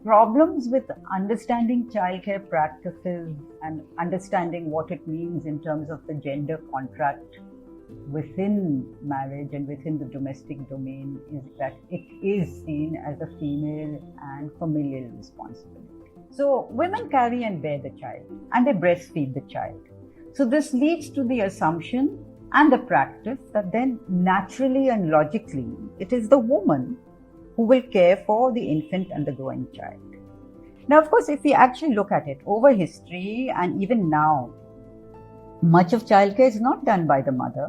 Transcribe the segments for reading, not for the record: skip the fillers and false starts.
problems with understanding childcare practices and understanding what it means in terms of the gender contract within marriage and within the domestic domain is that it is seen as a female and familial responsibility. So women carry and bear the child and they breastfeed the child. So this leads to the assumption and the practice that then naturally and logically it is the woman who will care for the infant and the growing child. Now, of course, if we actually look at it over history and even now, much of childcare is not done by the mother,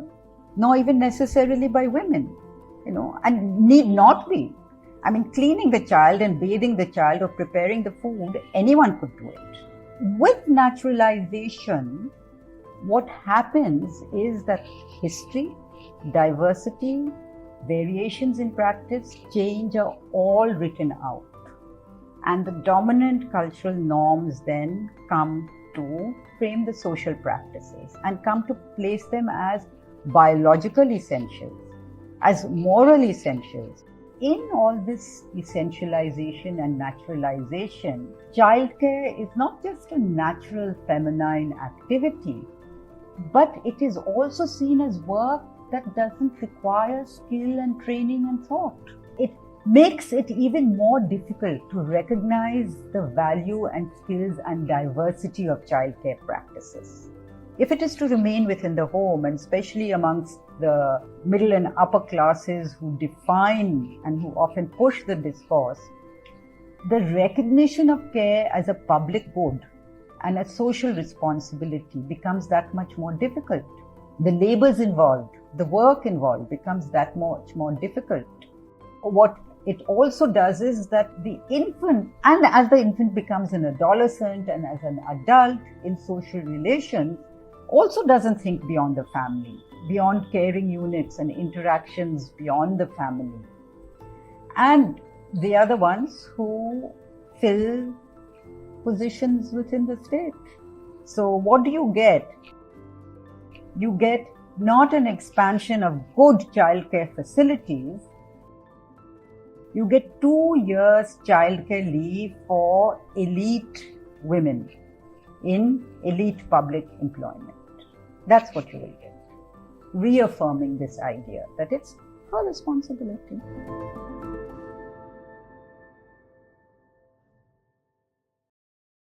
nor even necessarily by women, and need not be. I mean, cleaning the child and bathing the child or preparing the food, anyone could do it. With naturalization, what happens is that history, diversity, variations in practice, change are all written out. And the dominant cultural norms then come to frame the social practices and come to place them as biological essentials, as moral essentials. In all this essentialization and naturalization, childcare is not just a natural feminine activity, but it is also seen as work that doesn't require skill and training and thought. It makes it even more difficult to recognize the value and skills and diversity of childcare practices. If it is to remain within the home, and especially amongst the middle and upper classes who define and who often push the discourse, the recognition of care as a public good and a social responsibility becomes that much more difficult. The labors involved, the work involved becomes that much more difficult. What it also does is that the infant, and as the infant becomes an adolescent and as an adult in social relations, also doesn't think beyond the family, beyond caring units and interactions beyond the family. And they are the ones who fill positions within the state. So what do you get? You get not an expansion of good childcare facilities, you get 2 years childcare leave for elite women in elite public employment. That's what you will get. Reaffirming this idea that it's her responsibility.